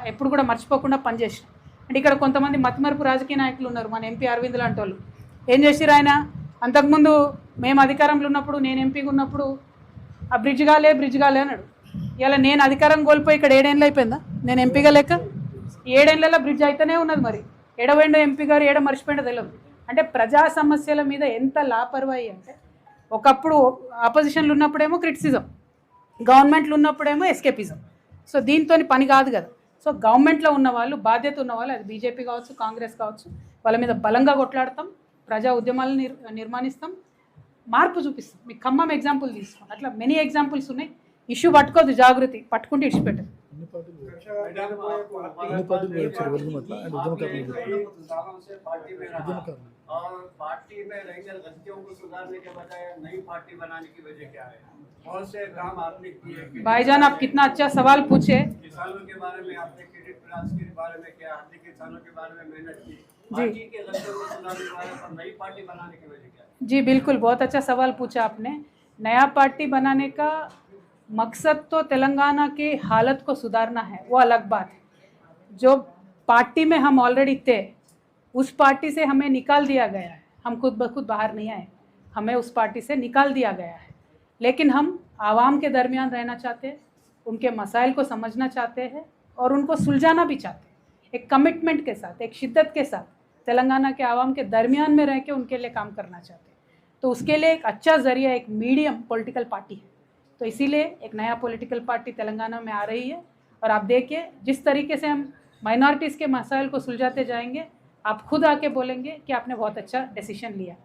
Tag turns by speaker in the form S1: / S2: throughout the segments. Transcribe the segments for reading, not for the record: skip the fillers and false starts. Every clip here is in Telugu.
S1: ఎప్పుడు కూడా మర్చిపోకుండా పనిచేసిన. అంటే ఇక్కడ కొంతమంది మతిమరుపు రాజకీయ నాయకులు ఉన్నారు, మన ఎంపీ అరవింద్ లాంటి వాళ్ళు. ఏం చేసిరు ఆయన, అంతకుముందు మేము అధికారంలో ఉన్నప్పుడు, నేను ఎంపీగా ఉన్నప్పుడు ఆ బ్రిడ్జ్ కాలే అన్నాడు. ఇలా నేను అధికారం కోల్పోయి ఇక్కడ 7 ఏళ్ళు అయిపోయిందా నేను ఎంపీగా లేక? 7 ఏళ్ళలో బ్రిడ్జ్ అయితేనే ఉన్నది. మరి ఎడవేండో ఎంపీ గారు ఏడ మర్చిపోయిండో తెలియదు. అంటే ప్రజా సమస్యల మీద ఎంత లాపర్వాయి అంటే, ఒకప్పుడు ఆపోజిషన్లు ఉన్నప్పుడేమో క్రిటిసిజం, గవర్నమెంట్లు ఉన్నప్పుడేమో ఎస్కేపిజం. సో దీంతో పని కాదు కదా. సో గవర్నమెంట్లో ఉన్న వాళ్ళు, బాధ్యత ఉన్న వాళ్ళు, అది బీజేపీ కావచ్చు, కాంగ్రెస్ కావచ్చు, వాళ్ళ మీద బలంగా కొట్లాడతాం, ప్రజా ఉద్యమాలను నిర్మాణిస్తాం, మార్పు చూపిస్తాం. మీకు ఖమ్మం ఎగ్జాంపుల్ తీసుకోండి, అట్లా మెనీ ఎగ్జాంపుల్స్ ఉన్నాయి. ఇష్యూ పట్టుకోవద్దు, జాగృతి పట్టుకుంటే ఇచ్చిపెట్టదు. भाईजान आप कितना अच्छा सवाल पूछे।
S2: किसानों के बारे में आपने क्रेडिट विकास के बारे में क्या, आपने किसानों के बारे में मेहनत की, पार्टी के लक्ष्यों को सुधारने के बारे में नई पार्टी बनाने की वजह क्या है?
S1: जी बिल्कुल, बहुत अच्छा सवाल पूछा आपने। नया पार्टी बनाने का मकसद तो तेलंगाना के हालत को सुधारना है, वो अलग बात है। जो पार्टी में हम ऑलरेडी थे, उस पार्टी से हमें निकाल दिया गया है। हम खुद ब खुद बाहर नहीं आए, हमें उस पार्टी से निकाल दिया गया है। लेकिन हम आवाम के दरमियान रहना चाहते हैं, उनके मसाइल को समझना चाहते हैं और उनको सुलझाना भी चाहते हैं। एक कमिटमेंट के साथ, एक शिद्दत के साथ तेलंगाना के आवाम के दरमियान में रह के उनके लिए काम करना चाहते हैं। तो उसके लिए एक अच्छा ज़रिया एक मीडियम पॉलिटिकल पार्टी है। तो इसीलिए एक नया पॉलिटिकल पार्टी तेलंगाना में आ रही है। और आप देखिए जिस तरीके से हम माइनॉरिटीज़ के मसाइल को सुलझाते जाएंगे, आप खुद आके बोलेंगे कि आपने बहुत अच्छा डिसीजन लिया।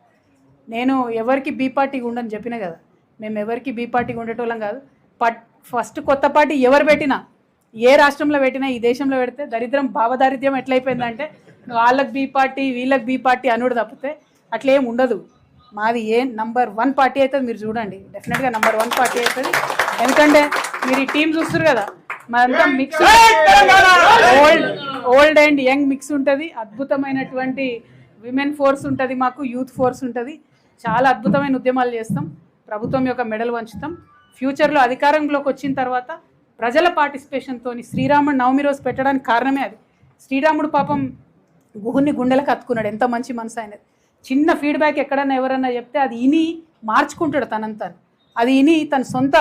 S1: నేను ఎవరికి బీ పార్టీగా ఉండని చెప్పిన కదా, మేము ఎవరికి బీ పార్టీగా ఉండేటోళ్ళం కాదు. ఫస్ట్ కొత్త పార్టీ ఎవరు పెట్టినా, ఏ రాష్ట్రంలో పెట్టినా, ఈ దేశంలో పెడితే దరిద్రం భావదారిద్ర్యం ఎట్లయిపోయిందంటే, వాళ్ళకి బీ పార్టీ వీళ్ళకి బీ పార్టీ అనుడు తప్పితే అట్లేం ఉండదు. మాది నంబర్ 1 పార్టీ అవుతుంది. మీరు చూడండి, డెఫినెట్గా నంబర్ 1 పార్టీ అవుతుంది. ఎందుకంటే మీరు ఈ టీం చూస్తారు కదా, మనంతా mix, old and young mix ఉంటుంది. అద్భుతమైనటువంటి విమెన్ ఫోర్స్ ఉంటుంది, మాకు యూత్ ఫోర్స్ ఉంటుంది. చాలా అద్భుతమైన ఉద్యమాలు చేస్తాం, ప్రభుత్వం యొక్క మెడల్ వంచుతాం. ఫ్యూచర్లో అధికారంలోకి వచ్చిన తర్వాత ప్రజల పార్టిసిపేషన్తో శ్రీరాముడు నవమి రోజు పెట్టడానికి కారణమే అది. శ్రీరాముడు పాపం గుహుని గుండెలకు అత్తుకున్నాడు, ఎంత మంచి మనసు అయినది. చిన్న ఫీడ్బ్యాక్ ఎక్కడన్నా ఎవరన్నా చెప్తే అది ఇని మార్చుకుంటాడు తనంతా. అది ఇని తన సొంత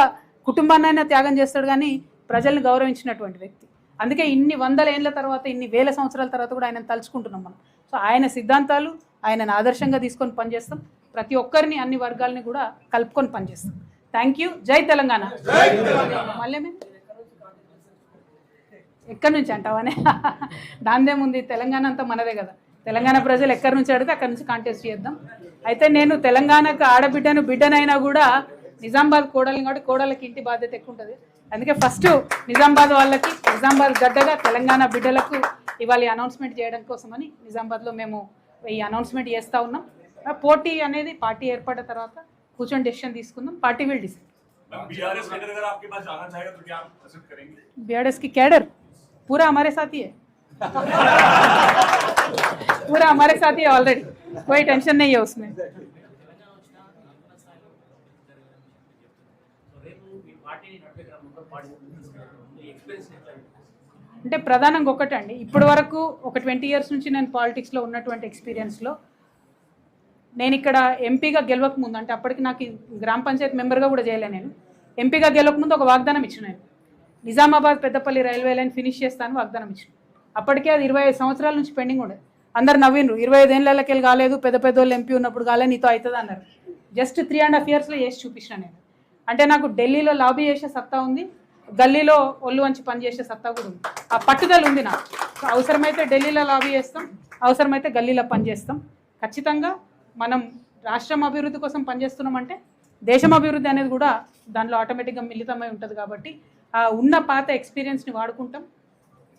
S1: కుటుంబాన్నైనా త్యాగం చేస్తాడు, కానీ ప్రజల్ని గౌరవించినటువంటి వ్యక్తి. అందుకే ఇన్ని 100 ఏళ్ళ తర్వాత, ఇన్ని 1000 సంవత్సరాల తర్వాత కూడా ఆయనను తలుచుకుంటున్నాం మనం. సో ఆయన సిద్ధాంతాలు ఆయనను ఆదర్శంగా తీసుకొని పనిచేస్తాం. ప్రతి ఒక్కరిని, అన్ని వర్గాలని కూడా కలుపుకొని పనిచేస్తాం. Thank you. జై తెలంగాణ. మళ్ళీ ఎక్కడి నుంచి అంటావనే దాందేముంది, తెలంగాణ అంతా మనదే కదా. తెలంగాణ ప్రజలు ఎక్కడి నుంచి అడిగితే అక్కడి నుంచి కాంటెస్ట్ చేద్దాం. అయితే నేను తెలంగాణకు ఆడబిడ్డను, బిడ్డనైనా కూడా నిజామాబాద్ కోడలు కాబట్టి కోడలకి ఇంటి బాధ్యత ఎక్కువ ఉంటుంది. అందుకే ఫస్ట్ నిజామాబాద్ వాళ్ళకి, నిజామాబాద్ గడ్డగా తెలంగాణ బిడ్డలకు ఇవాళ అనౌన్స్మెంట్ చేయడం కోసమని నిజామాబాద్లో మేము ఈ అనౌన్స్మెంట్ చేస్తూ ఉన్నాం. పోటీ అనేది పార్టీ ఏర్పడిన తర్వాత కూర్చొని డెసిషన్ తీసుకుందాం. Party will decide. बीआरएस की कैडर पूरा हमारे साथ ही है, पूरा हमारे साथ ही है ऑलरेडी, कोई टेंशन नहीं है उसमें. అంటే ప్రధానంగా ఒకటండి, ఇప్పటి వరకు ఒక 20 years నుంచి నేను పాలిటిక్స్లో ఉన్నటువంటి ఎక్స్పీరియన్స్లో, నేను ఇక్కడ ఎంపీగా గెలవక ముందు, అంటే అప్పటికి నాకు గ్రామ పంచాయతీ మెంబర్గా కూడా చేయలే, నేను ఎంపీగా గెలవక ముందు ఒక వాగ్దానం ఇచ్చిన. నేను Nizamabad Peddapalli railway line finish చేస్తాను వాగ్దానం ఇచ్చిన. అప్పటికే అది 25 సంవత్సరాల నుంచి పెండింగ్ ఉండేది. అందరు నవ్విండ్రు, 25 ఏళ్ళకి వెళ్ళి కాలేదు, పెద్ద పెద్దోళ్ళు ఎంపీ ఉన్నప్పుడు కాలేదు, నీతో అవుతుంది అన్నారు. జస్ట్ 3.5 yearsలో చేసి చూపించిన నేను. అంటే నాకు ఢిల్లీలో లాబీ చేసే సత్తా ఉంది, గల్లీలో ఒళ్ళు వంచి పనిచేసే సత్తా కూడా ఉంది. ఆ పట్టుదల ఉంది నాకు. అవసరమైతే ఢిల్లీలో లాబీ చేస్తాం, అవసరమైతే గల్లీలో పనిచేస్తాం. ఖచ్చితంగా మనం రాష్ట్రం అభివృద్ధి కోసం పనిచేస్తున్నామంటే దేశం అభివృద్ధి అనేది కూడా దాంట్లో ఆటోమేటిక్గా మిళితమై ఉంటుంది. కాబట్టి ఆ ఉన్న పాత ఎక్స్పీరియన్స్ని వాడుకుంటాం,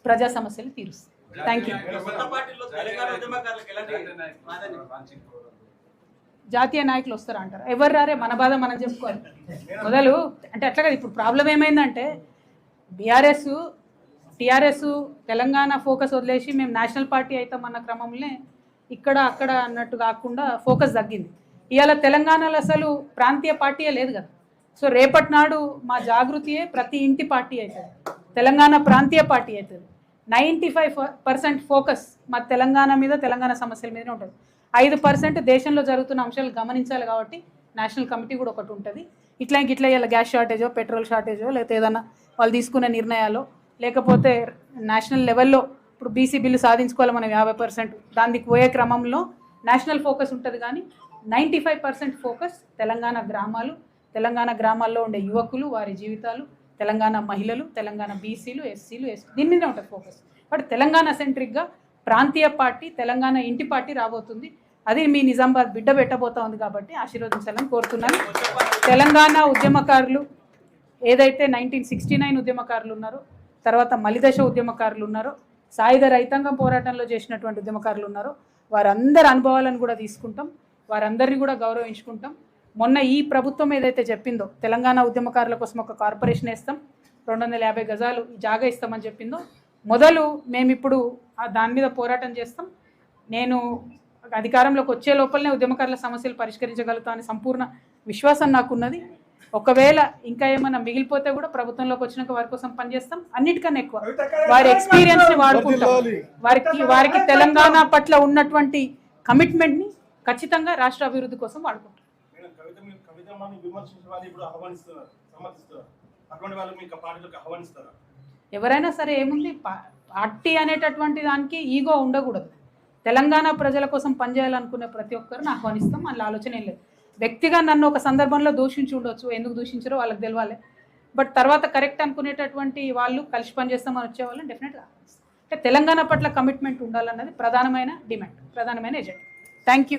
S1: ప్రజా సమస్యలు తీరుస్తాం. Thank you. జాతీయ నాయకులు వస్తారా అంటారు, ఎవరు రారే, మన బాధ మనం చెప్పుకోవాలి మొదలు. అంటే అట్లా కదా. ఇప్పుడు ప్రాబ్లం ఏమైందంటే బీఆర్ఎస్ టీఆర్ఎస్ తెలంగాణ ఫోకస్ వదిలేసి మేము నేషనల్ పార్టీ అవుతామన్న క్రమంలో ఇక్కడ అక్కడ అన్నట్టు కాకుండా ఫోకస్ తగ్గింది. ఇవాళ తెలంగాణలో అసలు ప్రాంతీయ పార్టీయే లేదు కదా. సో రేపటి నాడు మా జాగృతియే ప్రతి ఇంటి పార్టీ అవుతుంది, తెలంగాణ ప్రాంతీయ పార్టీ అవుతుంది. 95% ఫోకస్ మా తెలంగాణ మీద, తెలంగాణ సమస్యల మీదనే ఉంటుంది. 5% దేశంలో జరుగుతున్న అంశాలు గమనించాలి కాబట్టి నేషనల్ కమిటీ కూడా ఒకటి ఉంటుంది. ఇట్లా ఇలా గ్యాస్ షార్టేజో, పెట్రోల్ షార్టేజో, లేకపోతే ఏదైనా వాళ్ళు తీసుకునే నిర్ణయాలు, లేకపోతే నేషనల్ లెవెల్లో ఇప్పుడు బీసీ బిల్లు సాధించుకోవాలి మనం 50%, దానికి పోయే క్రమంలో నేషనల్ ఫోకస్ ఉంటుంది. కానీ 95% ఫోకస్ తెలంగాణ గ్రామాలు, తెలంగాణ గ్రామాల్లో ఉండే యువకులు, వారి జీవితాలు, తెలంగాణ మహిళలు, తెలంగాణ బీసీలు, ఎస్సీలు, దీని మీదే ఉంటుంది ఫోకస్. బట్ తెలంగాణ సెంట్రిక్గా ప్రాంతీయ పార్టీ, తెలంగాణ ఇంటి పార్టీ రాబోతుంది. అది మీ నిజామాబాద్ బిడ్డ పెట్టబోతా ఉంది కాబట్టి ఆశీర్వదించాలని కోరుతున్నాను. తెలంగాణ ఉద్యమకారులు ఏదైతే 1969 ఉద్యమకారులు ఉన్నారో, తర్వాత మలిదశ ఉద్యమకారులు ఉన్నారో, సాయుధ రైతాంగం పోరాటంలో చేసినటువంటి ఉద్యమకారులు ఉన్నారో, వారందరి అనుభవాలను కూడా తీసుకుంటాం, వారందరినీ కూడా గౌరవించుకుంటాం. మొన్న ఈ ప్రభుత్వం ఏదైతే చెప్పిందో తెలంగాణ ఉద్యమకారుల కోసం ఒక కార్పొరేషన్ వేస్తాం, 250 గజాలు జాగా ఇస్తామని చెప్పిందో, మొదలు మేము ఇప్పుడు దాని మీద పోరాటం చేస్తాం. నేను అధికారంలోకి వచ్చే లోపలనే ఉద్యమకారుల సమస్యలు పరిష్కరించగలుగుతా అని సంపూర్ణ విశ్వాసం నాకున్నది. ఒకవేళ ఇంకా ఏమైనా మిగిలిపోతే కూడా ప్రభుత్వంలోకి వచ్చినాక వారి కోసం పనిచేస్తాం. అన్నిటికన్నా ఎక్కువ వారి ఎక్స్పీరియన్స్ని వాడుకుంటాం. వారికి తెలంగాణ పట్ల ఉన్నటువంటి కమిట్మెంట్ని ఖచ్చితంగా రాష్ట్ర అభివృద్ధి కోసం వాడుకుంటాం. ఎవరైనా సరే ఏముంది, పార్టీ అనేటటువంటి దానికి ఈగో ఉండకూడదు. తెలంగాణ ప్రజల కోసం పనిచేయాలనుకునే ప్రతి ఒక్కరిని ఆహ్వానిస్తాం. అందులో ఆలోచన ఏం లేదు. వ్యక్తిగా నన్ను ఒక సందర్భంలో దూషించి ఉండొచ్చు, ఎందుకు దూషించారో వాళ్ళకి తెలవాలి. బట్ తర్వాత కరెక్ట్ అనుకునేటటువంటి వాళ్ళు కలిసి పనిచేస్తామని వచ్చే వాళ్ళని డెఫినెట్గా అంటే తెలంగాణ పట్ల కమిట్మెంట్ ఉండాలన్నది ప్రధానమైన డిమాండ్, ప్రధానమైన ఎజెండా. Thank you.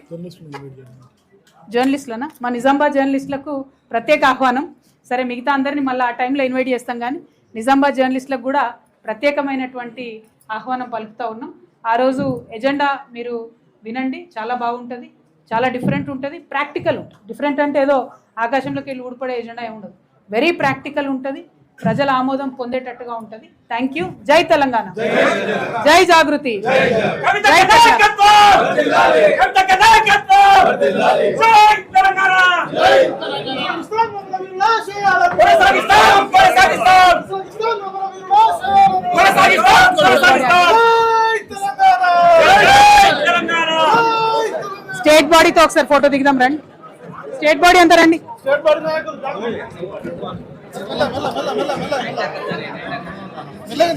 S1: జర్నలిస్టులనా? మా నిజామాబాద్ జర్నలిస్టులకు ప్రత్యేక ఆహ్వానం. సరే, మిగతా అందరినీ మళ్ళీ ఆ టైంలో ఇన్వైట్ చేస్తాం, కానీ నిజామాబాద్ జర్నలిస్టులకు కూడా ప్రత్యేకమైనటువంటి ఆహ్వానం పలుకుతూ ఉన్నాం. ఆ రోజు ఎజెండా మీరు వినండి, చాలా బాగుంటుంది, చాలా డిఫరెంట్ ఉంటుంది, ప్రాక్టికల్ ఉంటుంది. డిఫరెంట్ అంటే ఏదో ఆకాశంలోకి వెళ్ళి ఊడిపడే ఎజెండా ఏమి ఉండదు, వెరీ ప్రాక్టికల్ ఉంటుంది, ప్రజల ఆమోదం పొందేటట్టుగా ఉంటుంది. Thank you. జై తెలంగాణ, జై జాగృతి, స్టేట్ బాడీతో ఒకసారి ఫోటో దిగుదాం రండి. స్టేట్ బాడీ అంతా రండి. మెల్లగా